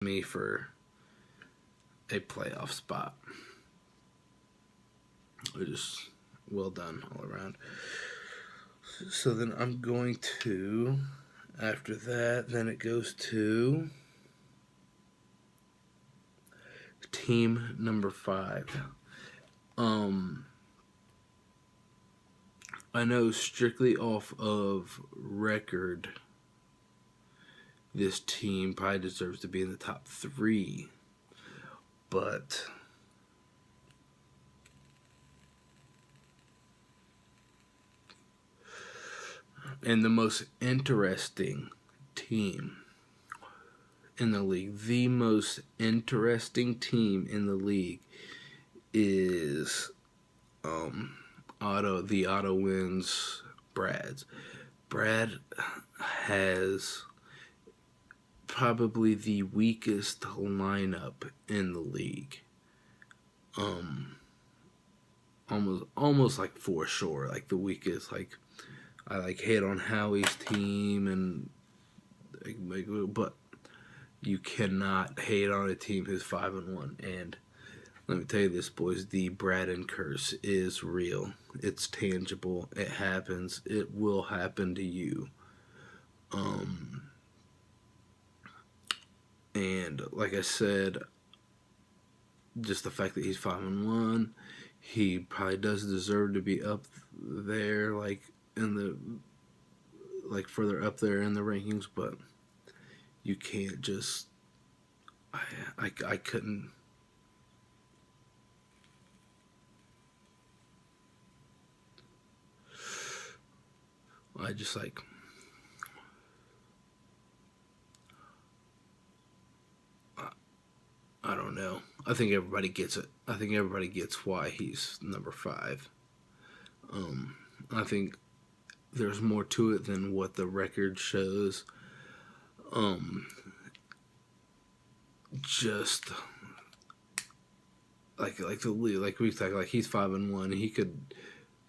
me for a playoff spot. Just well done all around. So then I'm going to, after that, then it goes to team number 5. I know strictly off of record, this team probably deserves to be in the top 3, but and the most interesting team in the league, the most interesting team in the league is the Auto Wins Brad's. Brad has probably the weakest lineup in the league. Almost like for sure, like the weakest. Like I hate on Howie's team, and but you cannot hate on a team who's 5-1. And let me tell you this, boys, the Braden curse is real. It's tangible. It happens. It will happen to you. And like I said, just the fact that he's 5-1, he probably does deserve to be up there, further up there in the rankings. But you can't just. I couldn't. I just I don't know. I think everybody gets it. I think everybody gets why he's number 5. I think there's more to it than what the record shows. Just like we talk, like he's 5-1. He could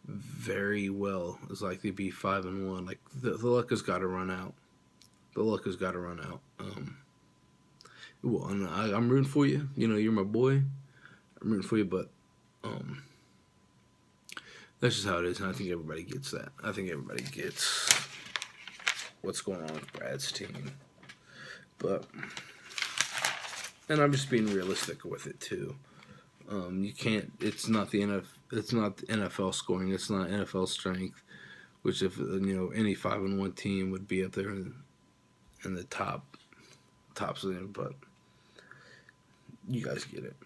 very well is likely to be 5-1. Like the luck has got to run out. The luck has got to run out. Well, I'm rooting for you. You know, you're my boy. I'm rooting for you, but that's just how it is, and I think everybody gets that. I think everybody gets what's going on with Brad's team. But, and I'm just being realistic with it too. You can't. It's not the NFL scoring. It's not NFL strength. Which, if any 5-1 team would be up there in the tops of them, but you guys get it.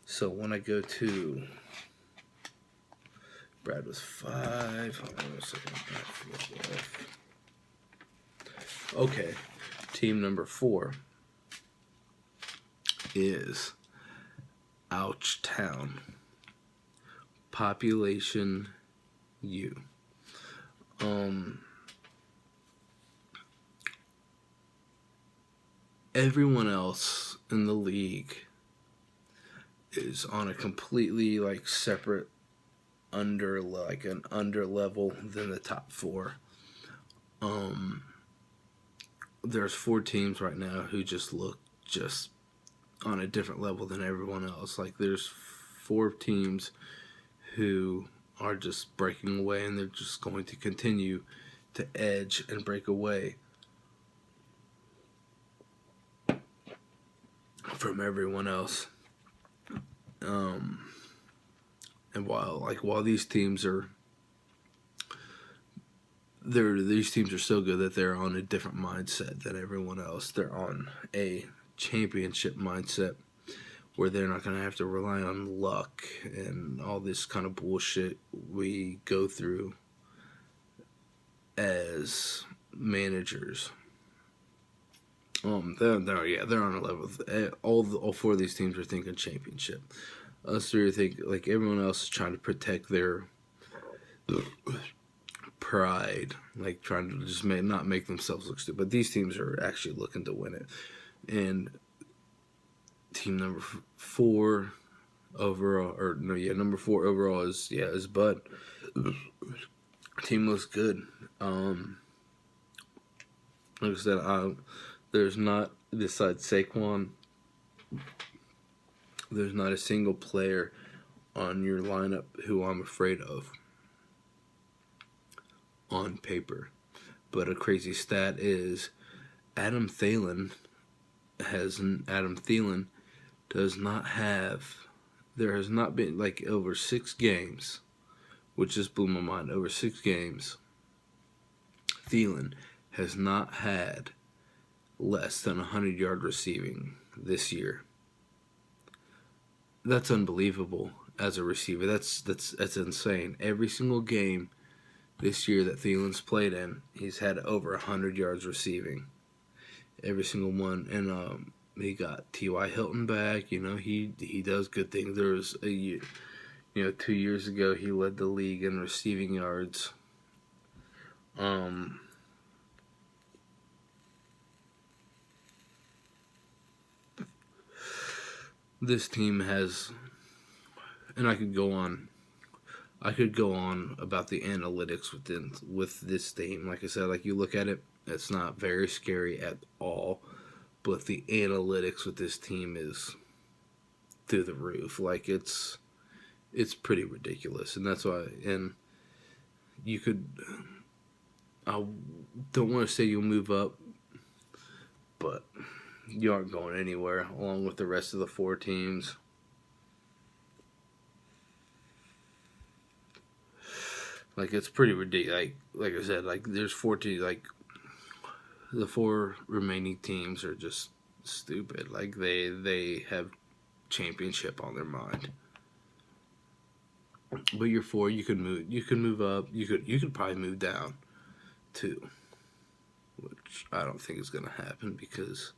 So when I go to Brad was 5. Hold on a second. Okay, team number 4 is Ouchtown. Population U. Everyone else in the league is on a completely separate under level than the top 4. There's 4 teams right now who just look on a different level than everyone else. Like there's 4 teams who are just breaking away, and they're just going to continue to edge and break away from everyone else. And while these teams are so good that they're on a different mindset than everyone else. They're on a championship mindset where they're not going to have to rely on luck and all this kind of bullshit we go through as managers. They're on a level. All 4 of these teams are thinking championship. Us 3 think everyone else is trying to protect their pride, trying to just not make themselves look stupid. But these teams are actually looking to win it. And team number 4 overall, number 4 overall is Bud. Team looks good. Like I said, There's not, besides Saquon, there's not a single player on your lineup who I'm afraid of on paper. But a crazy stat is Adam Thielen does not have. There has not been, like, over 6 games, which just blew my mind. Over 6 games, Thielen has not had less than 100-yard receiving this year. That's unbelievable as a receiver. That's insane. Every single game this year that Thielen's played in, he's had over 100 yards receiving. Every single one. And he got T.Y. Hilton back. You know, he does good things. There was 2 years ago he led the league in receiving yards. This team has, and I could go on about the analytics with this team. Like I said, like, you look at it, it's not very scary at all, but the analytics with this team is through the roof. Like, it's pretty ridiculous, and that's why. And you could, I don't want to say you'll move up, but you aren't going anywhere along with the rest of the 4 teams. Like, it's pretty ridiculous. Like I said, like, there's 14. Like, the 4 remaining teams are just stupid. Like, they have championship on their mind. But your 4, you could move up. You could probably move down too, which I don't think is gonna happen because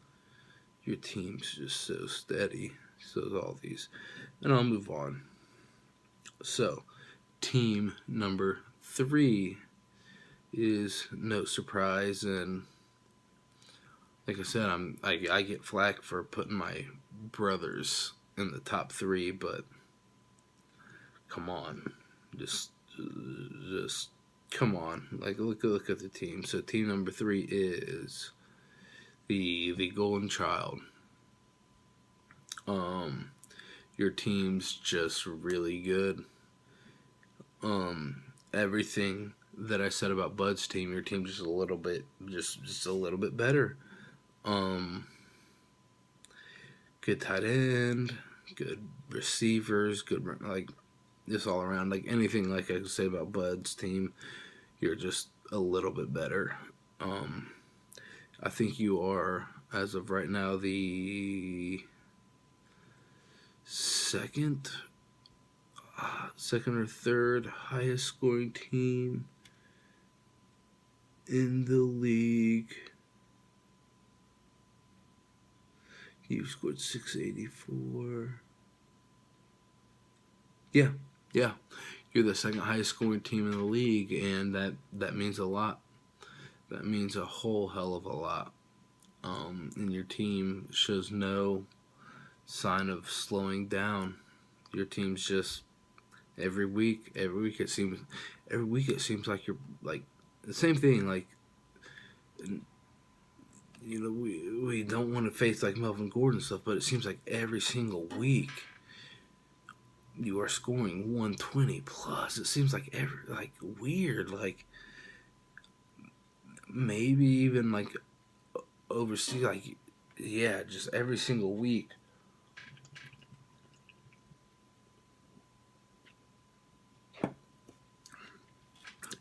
your team's just so steady. So is all these. And I'll move on. So, team number 3 is no surprise, and like I said, I get flack for putting my brothers in the top 3, but come on, just come on. Like, look at the team. So team number 3 is the Golden Child. Your team's just really good. Everything that I said about Bud's team, your team just a little bit better. Good tight end, good receivers, good, like, just all around. Like, anything like I could say about Bud's team, you're just a little bit better. I think you are, as of right now, the second or third highest scoring team in the league. You scored 684. Yeah. You're the second highest scoring team in the league, and that means a lot. That means a whole hell of a lot. And your team shows no sign of slowing down. Your team's just every week it seems like you're, like, the same thing. Like, you know, we don't want to face, like, Melvin Gordon stuff, but it seems like every single week you are scoring 120 plus. It seems like weird, like, maybe even, like, overseas, like, yeah, just every single week.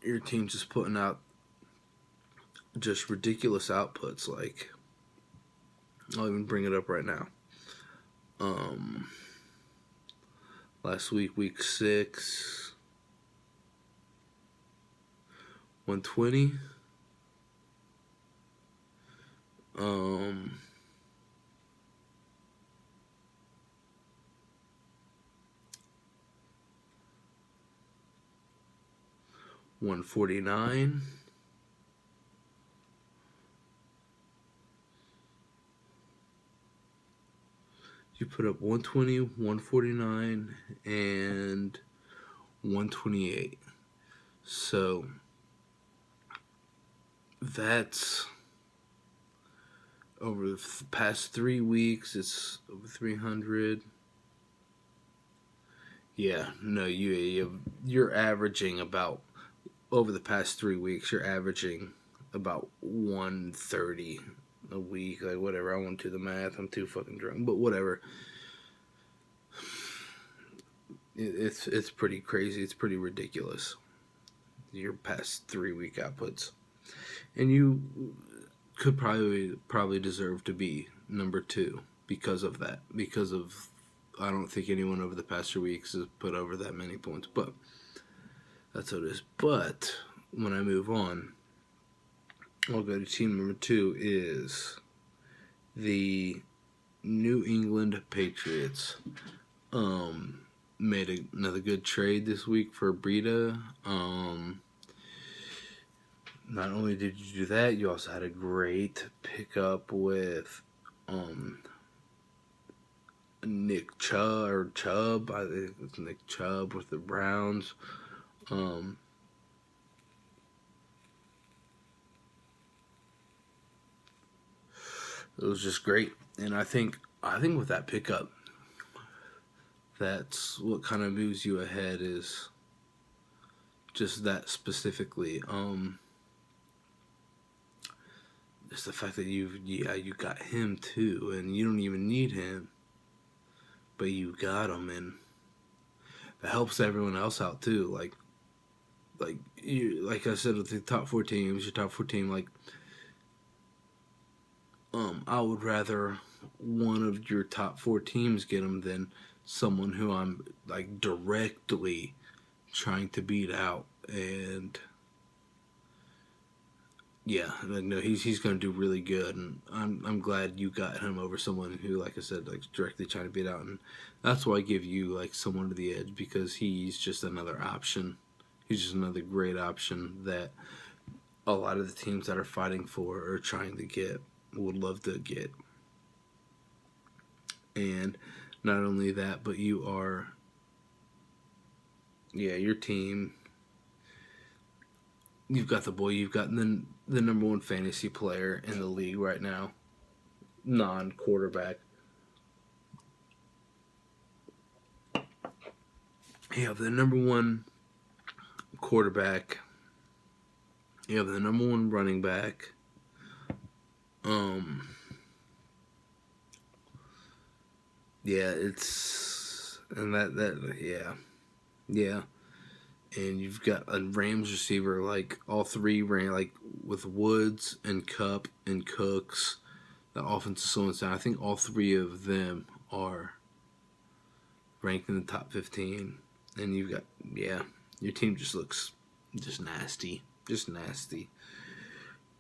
Your team's just putting out just ridiculous outputs. Like, I'll even bring it up right now. Last week, week 6, 120. 149. You put up 120, 149, and 128. So over the past 3 weeks, it's over 300. Yeah, no, you're averaging about, over the past 3 weeks, you're averaging about 130 a week, like whatever. I won't do the math. I'm too fucking drunk, but whatever. It's pretty crazy. It's pretty ridiculous. Your past 3 week outputs, and you could probably deserve to be number 2 because of that. Because of, I don't think anyone over the past 3 weeks has put over that many points, but that's how it is. But when I move on, I'll go to team number 2 is the New England Patriots. Made another good trade this week for Breida. Not only did you do that, you also had a great pickup with Nick Chubb. I think it's Nick Chubb with the Browns. It was just great, and I think with that pickup, that's what kind of moves you ahead, is just that specifically. It's the fact that you got him too, and you don't even need him, but you got him, and that helps everyone else out too. Like I said, with the top 4 teams, your top 4 team, like, I would rather one of your top 4 teams get him than someone who I'm like directly trying to beat out. And yeah, no, he's going to do really good, and I'm glad you got him over someone who, like I said, like directly trying to beat out, and that's why I give you like someone to the edge, because he's just another option. He's just another great option that a lot of the teams that are fighting for or trying to get would love to get. And not only that, but you are, your team. You've got the number 1 fantasy player in the league right now, non-quarterback. You have the number 1 quarterback. You have the number 1 running back. And you've got a Rams receiver, like all 3 ran, like with Woods and Kupp and Cooks. The offense is so insane. I think all 3 of them are ranked in the top 15. And you've got, your team just looks just nasty.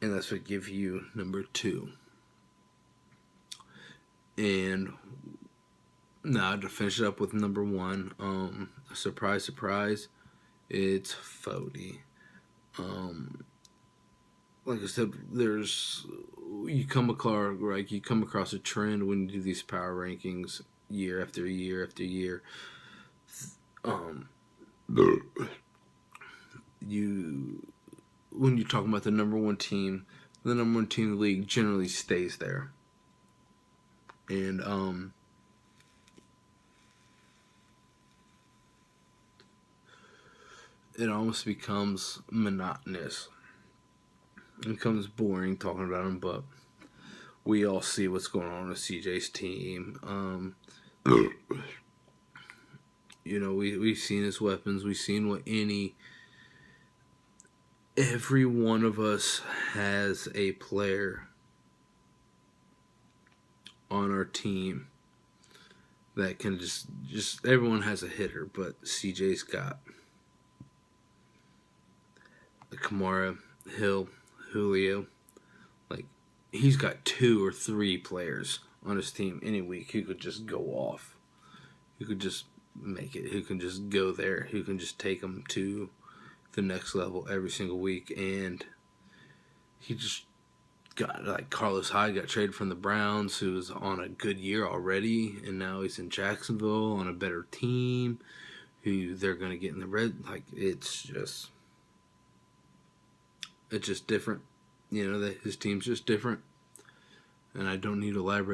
And that's what gives you number 2. And now to finish it up with number 1, surprise, it's Fody. Like I said, you come across a trend when you do these power rankings year after year after year. When you're talking about the number 1 team, the number 1 team in the league generally stays there. And it almost becomes monotonous. It becomes boring talking about them, but we all see what's going on with CJ's team. We've seen his weapons. We've seen what every one of us has a player on our team that can just everyone has a hitter, but CJ's got Kamara, Hill, Julio. Like, he's got 2 or 3 players on his team any week who could just go off, who could just make it, who can just go there, who can just take them to the next level every single week. And he just got, like, Carlos Hyde got traded from the Browns, who was on a good year already, and now he's in Jacksonville on a better team, who they're going to get in the red. Like, it's just different. That his team's just different. and I don't need to elaborate.